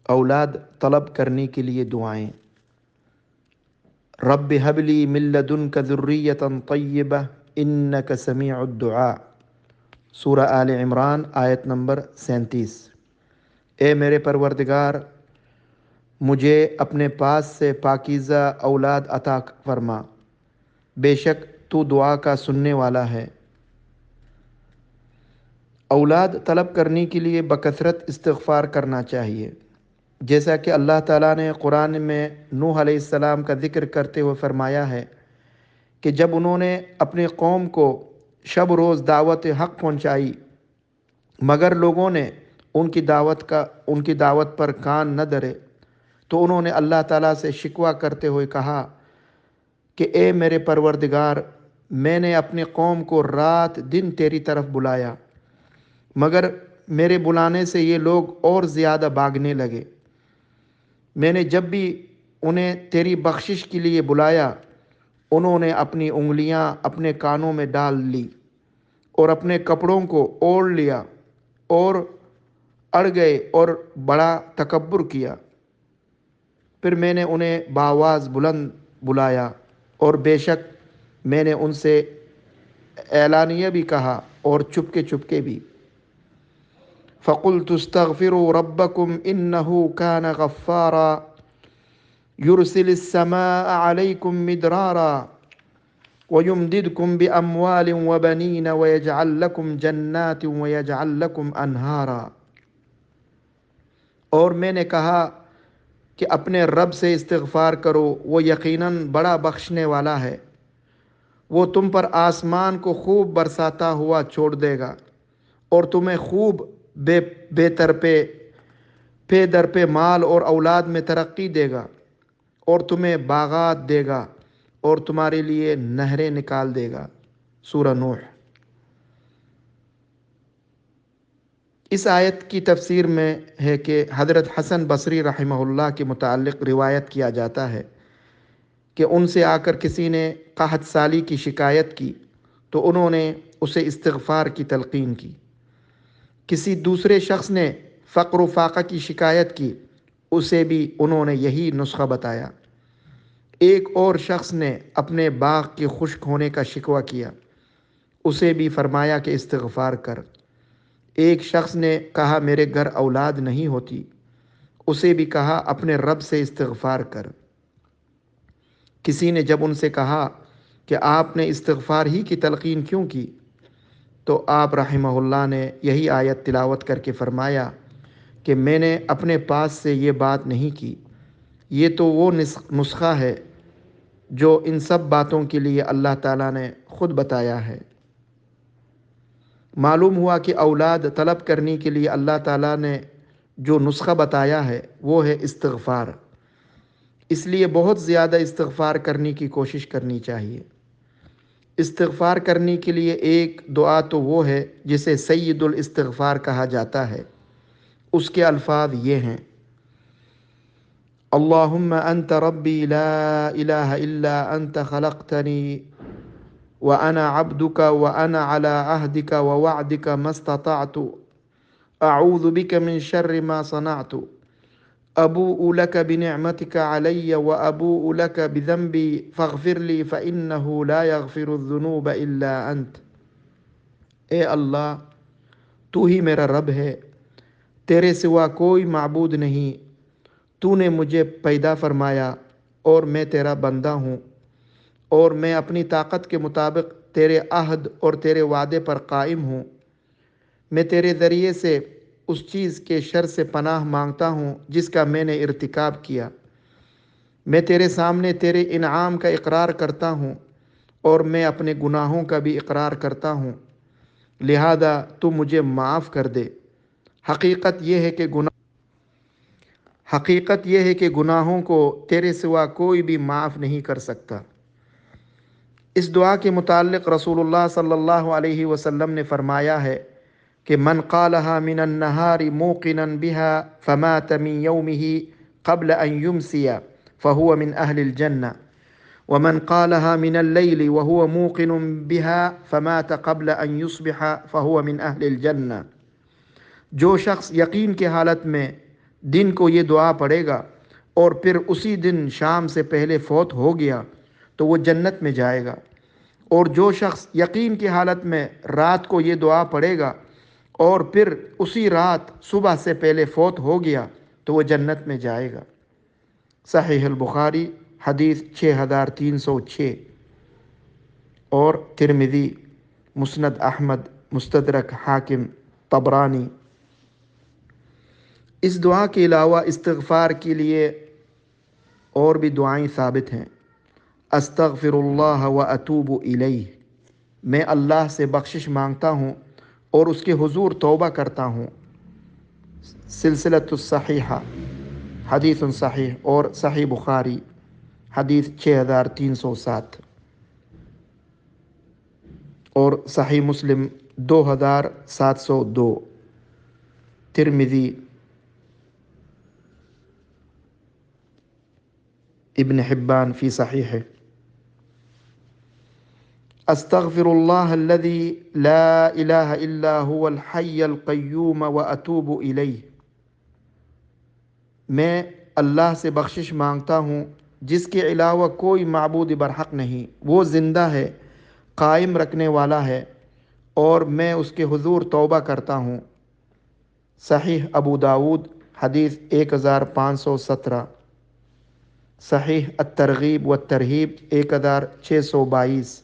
اولاد طلب کرنے کے لیے دعائیں۔ رب هب لی من لدنک ذریۃ طیبہ انک سمیع الدعاء، سورہ آل عمران آیت نمبر 37۔ اے میرے پروردگار، مجھے اپنے پاس سے پاکیزہ اولاد عطا فرما، بے شک تو دعا کا سننے والا ہے۔ اولاد طلب کرنے کے لیے بکثرت استغفار کرنا چاہیے، جیسا کہ اللہ تعالیٰ نے قرآن میں نوح علیہ السلام کا ذکر کرتے ہوئے فرمایا ہے کہ جب انہوں نے اپنی قوم کو شب روز دعوت حق پہنچائی مگر لوگوں نے ان کی دعوت پر کان نہ دھرے، تو انہوں نے اللہ تعالیٰ سے شکوہ کرتے ہوئے کہا کہ اے میرے پروردگار، میں نے اپنی قوم کو رات دن تیری طرف بلایا، مگر میرے بلانے سے یہ لوگ اور زیادہ بھاگنے لگے۔ میں نے جب بھی انہیں تیری بخشش کے لیے بلایا، انہوں نے اپنی انگلیاں اپنے کانوں میں ڈال لی اور اپنے کپڑوں کو اوڑھ لیا اور اڑ گئے اور بڑا تکبر کیا۔ پھر میں نے انہیں بآواز بلند بلایا اور بے شک میں نے ان سے اعلانیہ بھی کہا اور چپکے بھی۔ فَقُلْتُ اسْتَغْفِرُوا رَبَّكُمْ إِنَّهُ كَانَ غَفَّارًا يُرْسِلِ السَّمَاءَ عَلَيْكُمْ مِدْرَارًا وَيُمْدِدْكُمْ بِأَمْوَالٍ وَبَنِينَ وَيَجْعَلْ لَكُمْ جَنَّاتٍ وَيَجْعَلْ لَكُمْ أَنْهَارًا۔ اور میں نے کہا کہ اپنے رب سے استغفار کرو، وہ یقیناً بڑا بخشنے والا ہے، وہ تم پر آسمان کو خوب برساتا ہوا چھوڑ دے گا اور تمہیں خوب پے در پہ مال اور اولاد میں ترقی دے گا، اور تمہیں باغات دے گا اور تمہارے لیے نہریں نکال دے گا۔ سورہ نوح۔ اس آیت کی تفسیر میں ہے کہ حضرت حسن بصری رحمہ اللہ کے متعلق روایت کیا جاتا ہے کہ ان سے آ کر کسی نے قحط سالی کی شکایت کی تو انہوں نے اسے استغفار کی تلقین کی۔ کسی دوسرے شخص نے فقر و فاقہ کی شکایت کی، اسے بھی انہوں نے یہی نسخہ بتایا۔ ایک اور شخص نے اپنے باغ کے خشک ہونے کا شکوہ کیا، اسے بھی فرمایا کہ استغفار کر۔ ایک شخص نے کہا میرے گھر اولاد نہیں ہوتی، اسے بھی کہا اپنے رب سے استغفار کر۔ کسی نے جب ان سے کہا کہ آپ نے استغفار ہی کی تلقین کیوں کی، تو آپ رحمہ اللہ نے یہی آیت تلاوت کر کے فرمایا کہ میں نے اپنے پاس سے یہ بات نہیں کی، یہ تو وہ نسخہ ہے جو ان سب باتوں کے لیے اللہ تعالیٰ نے خود بتایا ہے۔ معلوم ہوا کہ اولاد طلب کرنے کے لیے اللہ تعالیٰ نے جو نسخہ بتایا ہے وہ ہے استغفار۔ اس لیے بہت زیادہ استغفار کرنے کی کوشش کرنی چاہیے۔ استغفار کرنے کے لیے ایک دعا تو وہ ہے جسے سید الاستغفار کہا جاتا ہے۔ اس کے الفاظ یہ ہیں: اللہم انت ربی لا الہ الا انت خلقتنی وانا عبدک وانا علی عہدک ووعدک ما استطعت اعوذ بک من شر ما صنعت ابوء لک بنعمتک علی وابوء لک بذنبی فاغفر لی فانہ لا یغفر الذنوب الا انت۔ اے اللہ، تو ہی میرا رب ہے، تیرے سوا کوئی معبود نہیں، تو نے مجھے پیدا فرمایا اور میں تیرا بندہ ہوں، اور میں اپنی طاقت کے مطابق تیرے عہد اور تیرے وعدے پر قائم ہوں۔ میں تیرے ذریعے سے اس چیز کے شر سے پناہ مانگتا ہوں جس کا میں نے ارتکاب کیا۔ میں تیرے سامنے تیرے انعام کا اقرار کرتا ہوں اور میں اپنے گناہوں کا بھی اقرار کرتا ہوں، لہذا تو مجھے معاف کر دے۔ حقیقت یہ ہے کہ گناہوں کو تیرے سوا کوئی بھی معاف نہیں کر سکتا۔ اس دعا کے متعلق رسول اللہ صلی اللہ علیہ وسلم نے فرمایا ہے کہ من قالها من النهار موقنا بها فمات من يومه قبل ان يمسي فهو من اهل الجنة ومن قالها من الليل وهو موقن بها فمات قبل ان يصبح فهو من اهل الجنة۔ جو شخص یقین کی حالت میں دن کو یہ دعا پڑھے گا اور پھر اسی دن شام سے پہلے فوت ہو گیا تو وہ جنت میں جائے گا، اور جو شخص یقین کی حالت میں رات کو یہ دعا پڑھے گا اور پھر اسی رات صبح سے پہلے فوت ہو گیا تو وہ جنت میں جائے گا۔ صحیح البخاری حدیث 6306، اور ترمذی، مسند احمد، مستدرک حاکم، طبرانی۔ اس دعا کے علاوہ استغفار کے لیے اور بھی دعائیں ثابت ہیں۔ استغفر اللہ و اتوب الیہ، میں اللہ سے بخشش مانگتا ہوں اور اس کے حضور توبہ کرتا ہوں۔ سلسلۃ الصحیحہ حدیث صحیح، اور صحیح بخاری حدیث 6307، اور صحیح مسلم 2702، ترمذی، ابن حبان فی صحیح۔ استغفر اللہ الذی لا الہ الا هو الحی القیوم واتوب الیہ، میں اللہ سے بخشش مانگتا ہوں جس کے علاوہ کوئی معبود برحق نہیں، وہ زندہ ہے، قائم رکھنے والا ہے، اور میں اس کے حضور توبہ کرتا ہوں۔ صحیح ابو داود حدیث 1517، صحیح الترغیب والترہیب 1622۔